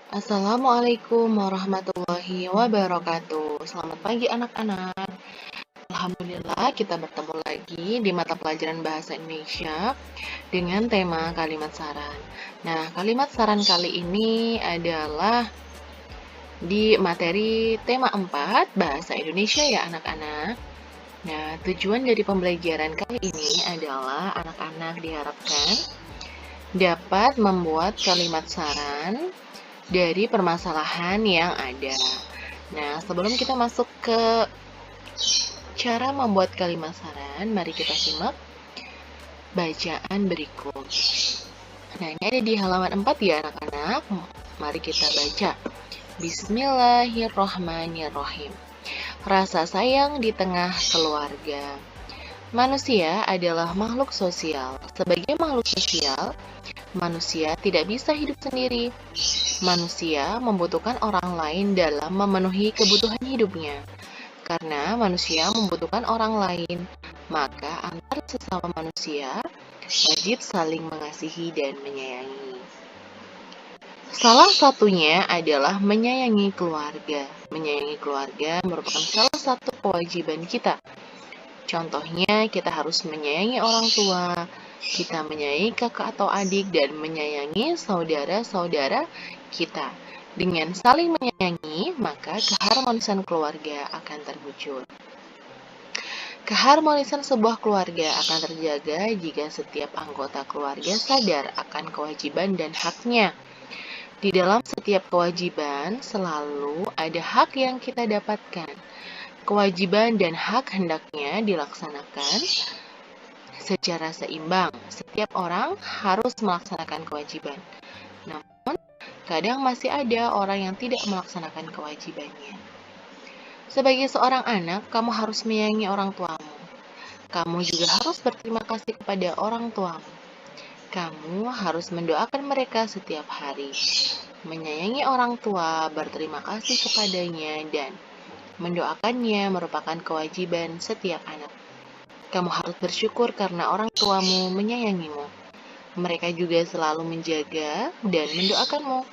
Assalamualaikum warahmatullahi wabarakatuh. Selamat pagi anak-anak. Alhamdulillah kita bertemu lagi di mata pelajaran Bahasa Indonesia dengan tema kalimat saran. Nah, kalimat saran kali ini adalah di materi tema 4 Bahasa Indonesia ya anak-anak. Nah, tujuan dari pembelajaran kali ini adalah anak-anak diharapkan dapat membuat kalimat saran dari permasalahan yang ada. Nah, sebelum kita masuk ke cara membuat kalimat saran, mari kita simak bacaan berikut. Nah, ini ada di halaman 4 ya anak-anak. Mari kita baca. Bismillahirrohmanirrohim. Rasa sayang di tengah keluarga. Manusia adalah makhluk sosial. Sebagai makhluk sosial, manusia tidak bisa hidup sendiri. Manusia membutuhkan orang lain dalam memenuhi kebutuhan hidupnya. Karena manusia membutuhkan orang lain, maka antar sesama manusia wajib saling mengasihi dan menyayangi. Salah satunya adalah menyayangi keluarga. Menyayangi keluarga merupakan salah satu kewajiban kita. Contohnya, kita harus menyayangi orang tua, kita menyayangi kakak atau adik, dan menyayangi saudara-saudara kita. Dengan saling menyayangi, maka keharmonisan keluarga akan terwujud. Keharmonisan sebuah keluarga akan terjaga jika setiap anggota keluarga sadar akan kewajiban dan haknya. Di dalam setiap kewajiban, selalu ada hak yang kita dapatkan. Kewajiban dan hak hendaknya dilaksanakan secara seimbang. Setiap orang harus melaksanakan kewajiban. Namun, kadang masih ada orang yang tidak melaksanakan kewajibannya. Sebagai seorang anak, kamu harus menyayangi orang tuamu. Kamu juga harus berterima kasih kepada orang tuamu. Kamu harus mendoakan mereka setiap hari. Menyayangi orang tua, berterima kasih kepadanya, dan mendoakannya merupakan kewajiban setiap anak. Kamu harus bersyukur karena orang tuamu menyayangimu. Mereka juga selalu menjaga dan mendoakanmu.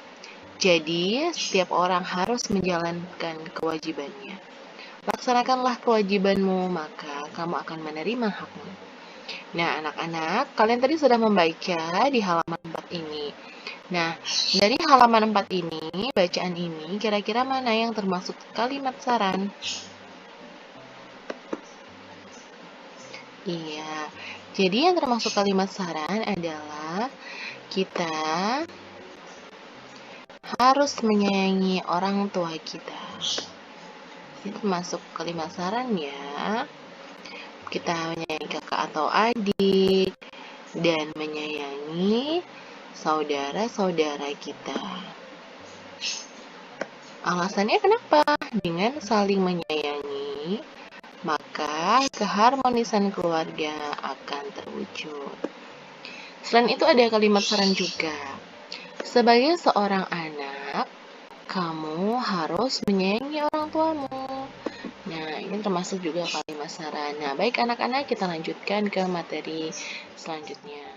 Jadi, setiap orang harus menjalankan kewajibannya. Laksanakanlah kewajibanmu, maka kamu akan menerima hakmu. Nah, anak-anak, kalian tadi sudah membaca di halaman 4 ini. Nah, dari halaman 4 ini, bacaan ini, kira-kira mana yang termasuk kalimat saran? Iya, jadi yang termasuk kalimat saran adalah kita harus menyayangi orang tua kita. Ini termasuk kalimat saran ya. Kita menyayangi kakak atau adik dan menyayangi saudara-saudara kita. Alasannya kenapa? Dengan saling menyayangi, maka keharmonisan keluarga akan terwujud. Selain itu ada kalimat saran juga. Sebagai seorang anak, kamu harus menyayangi orang tuamu. Nah, ini termasuk juga kalimat saran. Nah, baik anak-anak, kita lanjutkan ke materi selanjutnya.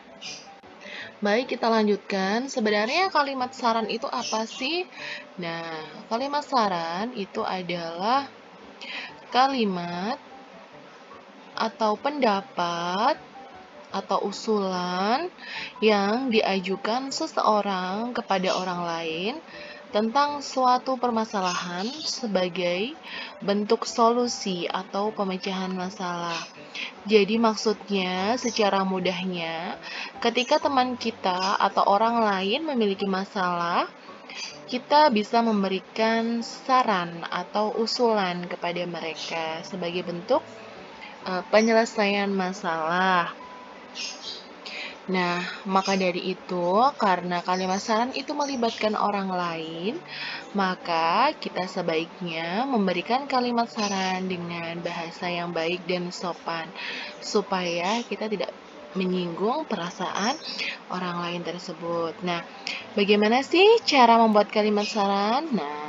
Baik, kita lanjutkan. Sebenarnya kalimat saran itu apa sih? Nah, kalimat saran itu adalah kalimat atau pendapat atau usulan yang diajukan seseorang kepada orang lain tentang suatu permasalahan sebagai bentuk solusi atau pemecahan masalah. Jadi maksudnya secara mudahnya, ketika teman kita atau orang lain memiliki masalah, kita bisa memberikan saran atau usulan kepada mereka sebagai bentuk penyelesaian masalah. Nah, maka dari itu, karena kalimat saran itu melibatkan orang lain, maka kita sebaiknya memberikan kalimat saran dengan bahasa yang baik dan sopan, supaya kita tidak menyinggung perasaan orang lain tersebut. Nah, bagaimana sih cara membuat kalimat saran? Nah,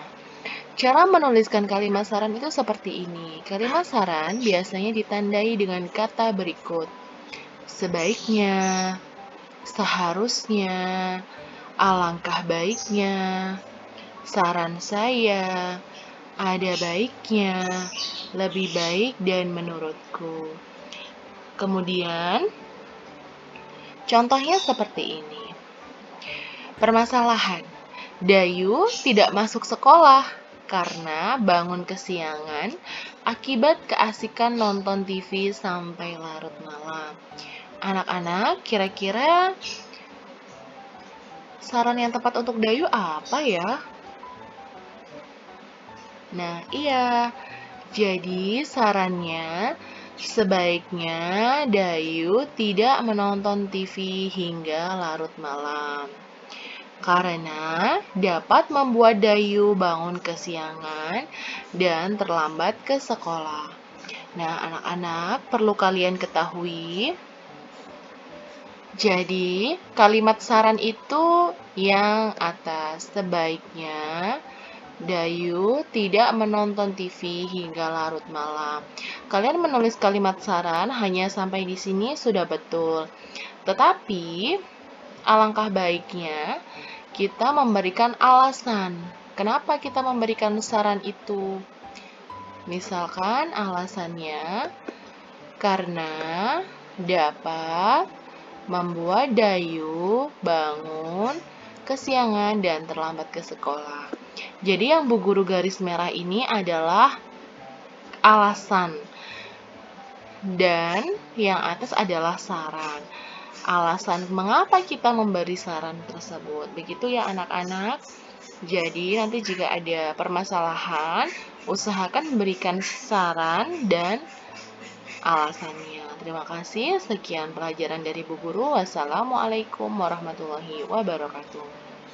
cara menuliskan kalimat saran itu seperti ini. Kalimat saran biasanya ditandai dengan kata berikut. Sebaiknya, seharusnya, alangkah baiknya, Saran saya ada baiknya, lebih baik dan menurutku. Kemudian, contohnya seperti ini. Permasalahan, Dayu tidak masuk sekolah karena bangun kesiangan akibat keasikan nonton TV sampai larut malam. Anak-anak, kira-kira saran yang tepat untuk Dayu apa ya? Nah, iya. Jadi, sarannya sebaiknya Dayu tidak menonton TV hingga larut malam. Karena dapat membuat Dayu bangun kesiangan dan terlambat ke sekolah. Nah, anak-anak perlu kalian ketahui. Jadi, kalimat saran itu yang atas, sebaiknya Dayu tidak menonton TV hingga larut malam. Kalian menulis kalimat saran hanya sampai di sini sudah betul. Tetapi, alangkah baiknya kita memberikan alasan. Kenapa kita memberikan saran itu? Misalkan alasannya karena dapat membuat Dayu bangun kesiangan dan terlambat ke sekolah. Jadi yang Bu Guru garis merah ini adalah alasan. Dan yang atas adalah saran. Alasan mengapa kita memberi saran tersebut. Begitu ya anak-anak. Jadi nanti jika ada permasalahan, usahakan memberikan saran dan alasannya. Terima kasih. Sekian pelajaran dari Bu Guru. Wassalamualaikum warahmatullahi wabarakatuh.